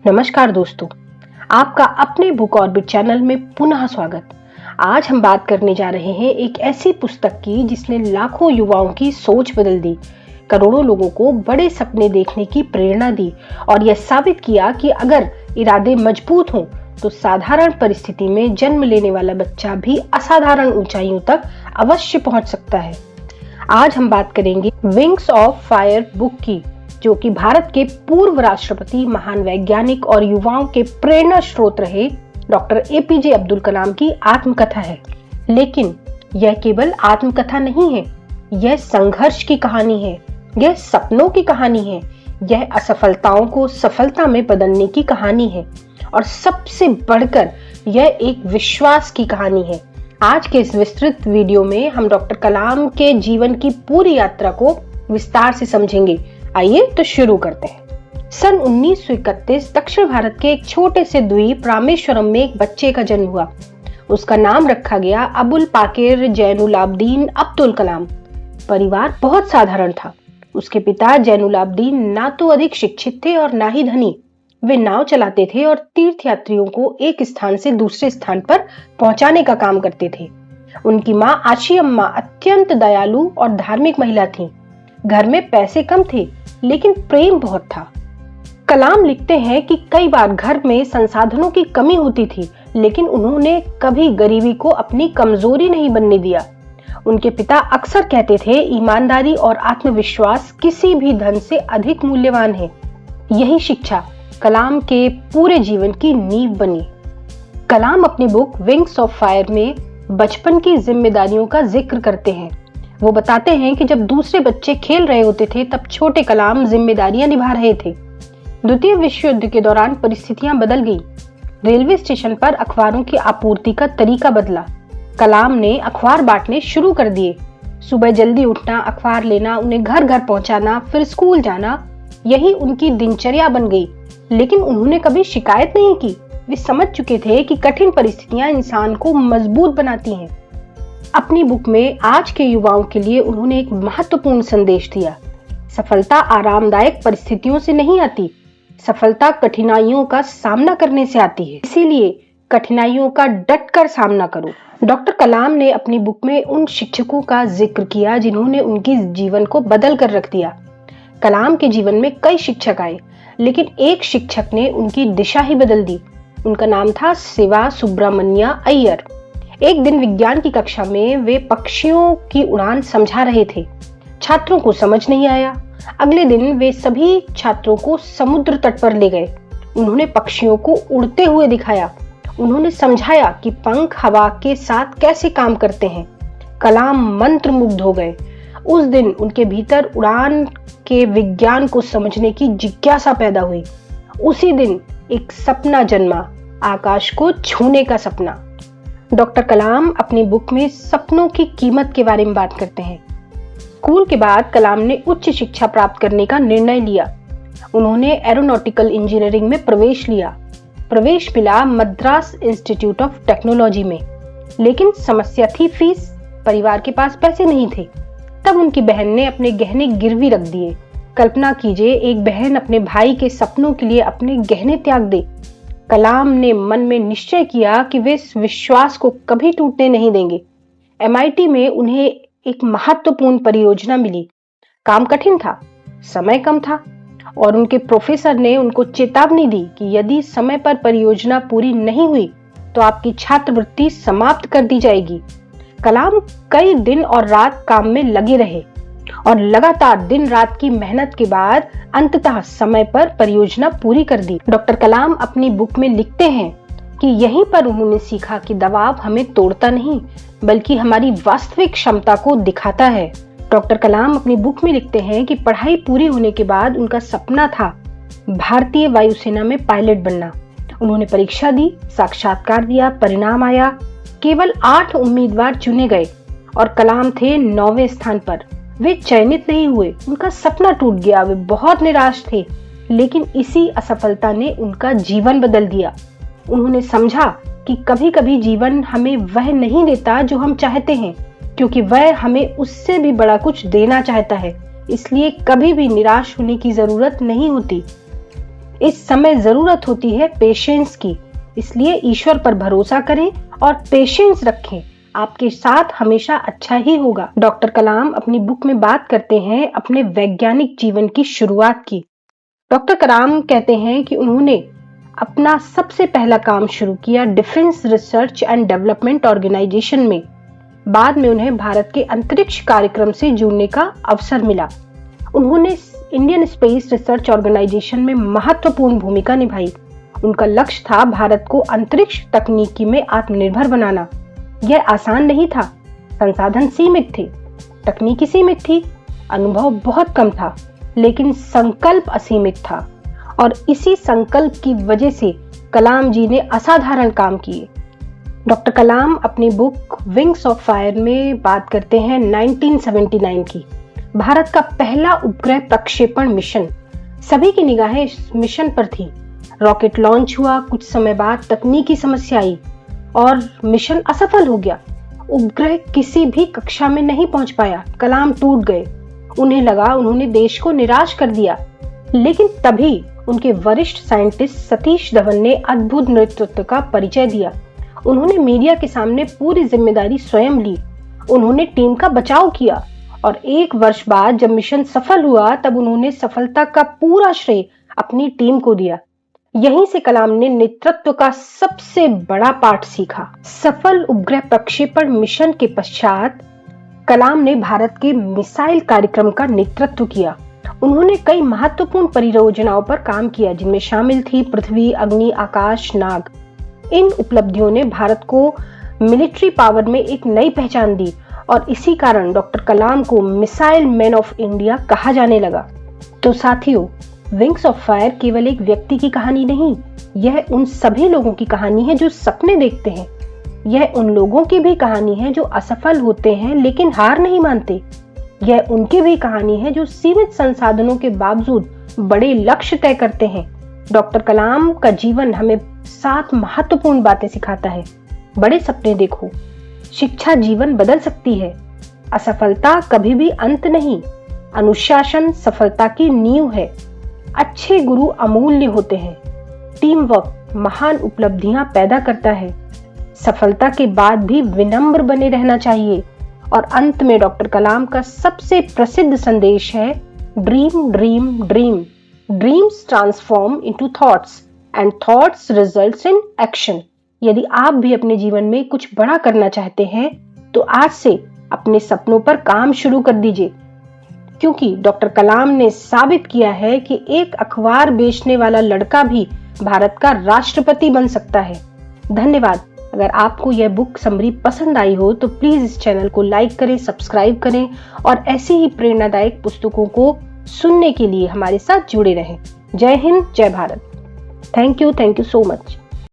नमस्कार दोस्तों, आपका अपने बुक ऑर्बिट चैनल में पुनः स्वागत। आज हम बात करने जा रहे हैं एक ऐसी पुस्तक की जिसने लाखों युवाओं की सोच बदल दी, करोड़ों लोगों को बड़े सपने देखने की प्रेरणा दी और यह साबित किया कि अगर इरादे मजबूत हों तो साधारण परिस्थिति में जन्म लेने वाला बच्चा भी असाधारण ऊंचाइयों तक अवश्य पहुंच सकता है। आज हम बात करेंगे विंग्स ऑफ फायर बुक की, जो कि भारत के पूर्व राष्ट्रपति, महान वैज्ञानिक और युवाओं के प्रेरणा स्रोत रहे डॉक्टर एपीजे अब्दुल कलाम की आत्मकथा है। लेकिन यह केवल आत्मकथा नहीं है, यह संघर्ष की कहानी है, यह सपनों की कहानी है, यह असफलताओं को सफलता में बदलने की कहानी है और सबसे बढ़कर यह एक विश्वास की कहानी है। आज के इस विस्तृत वीडियो में हम डॉक्टर कलाम के जीवन की पूरी यात्रा को विस्तार से समझेंगे। आइए तो शुरू करते हैं। सन 1931 दक्षिण भारत के एक छोटे से द्वीप रामेश्वरम में एक बच्चे का जन्म हुआ। उसका नाम रखा गया अबुल पाकिर जैनुलाब्दीन अब्दुल कलाम। परिवार बहुत साधारण था। उसके पिता जैनुलाब्दीन ना तो अधिक शिक्षित थे और ना ही धनी। वे नाव चलाते थे और तीर्थ यात्रियों को एक स्थान से दूसरे स्थान पर पहुंचाने का काम करते थे। उनकी मां आशी अम्मा अत्यंत दयालु और धार्मिक महिला थीं। घर में पैसे कम थे लेकिन प्रेम बहुत था। कलाम लिखते हैं कि कई बार घर में संसाधनों की कमी होती थी, लेकिन उन्होंने कभी गरीबी को अपनी कमजोरी नहीं बनने दिया। उनके पिता अक्सर कहते थे, ईमानदारी और आत्मविश्वास किसी भी धन से अधिक मूल्यवान है। यही शिक्षा कलाम के पूरे जीवन की नींव बनी। कलाम अपनी बुक विंग्स ऑफ फायर में बचपन की जिम्मेदारियों का जिक्र करते हैं। वो बताते हैं कि जब दूसरे बच्चे खेल रहे होते थे तब छोटे कलाम जिम्मेदारियां निभा रहे थे। द्वितीय विश्व युद्ध के दौरान परिस्थितियां बदल गई। रेलवे स्टेशन पर अखबारों की आपूर्ति का तरीका बदला। कलाम ने अखबार बांटने शुरू कर दिए। सुबह जल्दी उठना, अखबार लेना, उन्हें घर घर पहुंचाना, फिर स्कूल जाना, यही उनकी दिनचर्या बन गई। लेकिन उन्होंने कभी शिकायत नहीं की। वे समझ चुके थे कि कठिन परिस्थितियां इंसान को मजबूत बनाती हैं। अपनी बुक में आज के युवाओं के लिए उन्होंने एक महत्वपूर्ण संदेश दिया। सफलता आरामदायक परिस्थितियों से नहीं आती, सफलता कठिनाइयों का सामना करने से आती है। इसीलिए कठिनाइयों का डटकर सामना करो। डॉक्टर कलाम ने अपनी बुक में उन शिक्षकों का जिक्र किया जिन्होंने उनके जीवन को बदल कर रख दिया। कलाम के जीवन में कई शिक्षक आए, लेकिन एक शिक्षक ने उनकी दिशा ही बदल दी। उनका नाम था शिवा सुब्रमण्य अय्यर। एक दिन विज्ञान की कक्षा में वे पक्षियों की उड़ान समझा रहे थे। छात्रों को समझ नहीं आया। अगले दिन वे सभी छात्रों को समुद्र तट पर ले गए। उन्होंने पक्षियों को उड़ते हुए दिखाया। उन्होंने समझाया कि पंख हवा के साथ कैसे काम करते हैं। कलाम मंत्रमुग्ध हो गए। उस दिन उनके भीतर उड़ान के विज्ञान को समझने की जिज्ञासा पैदा हुई। उसी दिन एक सपना जन्मा, आकाश को छूने का सपना। डॉक्टर कलाम अपनी बुक में सपनों की कीमत के बारे में बात करते हैं। स्कूल के बाद कलाम ने उच्च शिक्षा प्राप्त करने का निर्णय लिया। उन्होंने एरोनॉटिकल इंजीनियरिंग में प्रवेश लिया। प्रवेश मिला मद्रास इंस्टीट्यूट ऑफ टेक्नोलॉजी में। लेकिन समस्या थी फीस। परिवार के पास पैसे नहीं थे। तब उनकी बहन ने अपने गहने गिरवी रख दिए। कल्पना कीजिए, एक बहन अपने भाई के सपनों के लिए अपने गहने त्याग दे। कलाम ने मन में निश्चय किया कि वे इस विश्वास को कभी टूटने नहीं देंगे। MIT में उन्हें एक महत्वपूर्ण परियोजना मिली। काम कठिन था, समय कम था और उनके प्रोफेसर ने उनको चेतावनी दी कि यदि समय पर परियोजना पूरी नहीं हुई तो आपकी छात्रवृत्ति समाप्त कर दी जाएगी। कलाम कई दिन और रात काम में लगे रहे और लगातार दिन रात की मेहनत के बाद अंततः समय पर परियोजना पूरी कर दी। डॉक्टर कलाम अपनी बुक में लिखते हैं कि यहीं पर उन्होंने सीखा कि दबाव हमें तोड़ता नहीं बल्कि हमारी वास्तविक क्षमता को दिखाता है। डॉक्टर कलाम अपनी बुक में लिखते हैं कि पढ़ाई पूरी होने के बाद उनका सपना था भारतीय वायुसेना में पायलट बनना। उन्होंने परीक्षा दी, साक्षात्कार दिया, परिणाम आया। केवल 8 उम्मीदवार चुने गए और कलाम थे 9वें स्थान पर। वे चयनित नहीं हुए। उनका सपना टूट गया। वे बहुत निराश थे, लेकिन इसी असफलता ने उनका जीवन बदल दिया। उन्होंने समझा कि कभी कभी जीवन हमें वह नहीं देता जो हम चाहते हैं, क्योंकि वह हमें उससे भी बड़ा कुछ देना चाहता है। इसलिए कभी भी निराश होने की जरूरत नहीं होती। इस समय जरूरत होती है पेशेंस की, इसलिए ईश्वर पर भरोसा करें और पेशेंस रखें। आपके साथ हमेशा अच्छा ही होगा। डॉक्टर कलाम अपनी बुक में बात करते हैं अपने वैज्ञानिक जीवन की शुरुआत की। डॉक्टर कलाम कहते हैं कि उन्होंने अपना सबसे पहला काम शुरू किया defence research and development organisation में। बाद में उन्हें भारत के अंतरिक्ष कार्यक्रम से जुड़ने का अवसर मिला। उन्होंने इंडियन स्पेस रिसर्च ऑर्गेनाइजेशन में महत्वपूर्ण भूमिका निभाई। उनका लक्ष्य था भारत को अंतरिक्ष तकनीकी में आत्मनिर्भर बनाना। यह आसान नहीं था, संसाधन सीमित थे, तकनीकी सीमित थी, अनुभव बहुत कम था, लेकिन संकल्प असीमित था और इसी संकल्प की वजह से कलाम जी ने असाधारण काम किए। डॉक्टर कलाम अपनी बुक विंग्स ऑफ फायर में बात करते हैं 1979 की, भारत का पहला उपग्रह प्रक्षेपण मिशन। सभी की निगाहें इस मिशन पर थी। रॉकेट लॉन्च हुआ, कुछ समय बाद तकनीकी समस्या आई और मिशन असफल हो गया। उपग्रह किसी भी कक्षा में नहीं पहुंच पाया। कलाम टूट गए। उन्हें लगा उन्होंने देश को निराश कर दिया, लेकिन तभी उनके वरिष्ठ साइंटिस्ट सतीश धवन ने अद्भुत नेतृत्व का परिचय दिया। उन्होंने मीडिया के सामने पूरी जिम्मेदारी स्वयं ली। उन्होंने टीम का बचाव किया और 1 वर्ष बाद जब मिशन सफल हुआ तब उन्होंने सफलता का पूरा श्रेय अपनी टीम को दिया। यहीं से कलाम ने नेतृत्व का सबसे बड़ा पाठ सीखा। सफल उपग्रह प्रक्षेपण मिशन के पश्चात कलाम ने भारत के मिसाइल कार्यक्रम का नेतृत्व किया। उन्होंने कई महत्वपूर्ण परियोजनाओं पर काम किया, जिनमें शामिल थी पृथ्वी, अग्नि, आकाश, नाग। इन उपलब्धियों ने भारत को मिलिट्री पावर में एक नई पहचान दी और इसी कारण डॉक्टर कलाम को मिसाइल मैन ऑफ इंडिया कहा जाने लगा। तो साथियों, विंग्स ऑफ फायर केवल एक व्यक्ति की कहानी नहीं, यह उन सभी लोगों की कहानी है जो सपने देखते हैं। यह उन लोगों की भी कहानी है जो असफल होते हैं लेकिन हार नहीं मानते। यह उनकी भी कहानी है जो सीमित संसाधनों के बावजूद बड़े लक्ष्य तय करते हैं। डॉक्टर कलाम का जीवन हमें 7 महत्वपूर्ण बातें सिखाता है। बड़े सपने देखो, शिक्षा जीवन बदल सकती है, असफलता कभी भी अंत नहीं, अनुशासन सफलता की नींव है, अच्छे गुरु अमूल्य होते हैं, टीम वर्क महान उपलब्धियां पैदा करता है, सफलता के बाद भी विनम्र बने रहना चाहिए और अंत में डॉक्टर कलाम का सबसे प्रसिद्ध संदेश है dream dream dream. Dreams transform into thoughts and thoughts results in action. यदि आप भी अपने जीवन में कुछ बड़ा करना चाहते हैं तो आज से अपने सपनों पर काम शुरू कर दीजिए, क्योंकि डॉक्टर कलाम ने साबित किया है कि एक अखबार बेचने वाला लड़का भी भारत का राष्ट्रपति बन सकता है। धन्यवाद। अगर आपको यह बुक समरी पसंद आई हो तो प्लीज इस चैनल को लाइक करें, सब्सक्राइब करें और ऐसी ही प्रेरणादायक पुस्तकों को सुनने के लिए हमारे साथ जुड़े रहें। जय हिंद, जय Bharat. Thank you so much.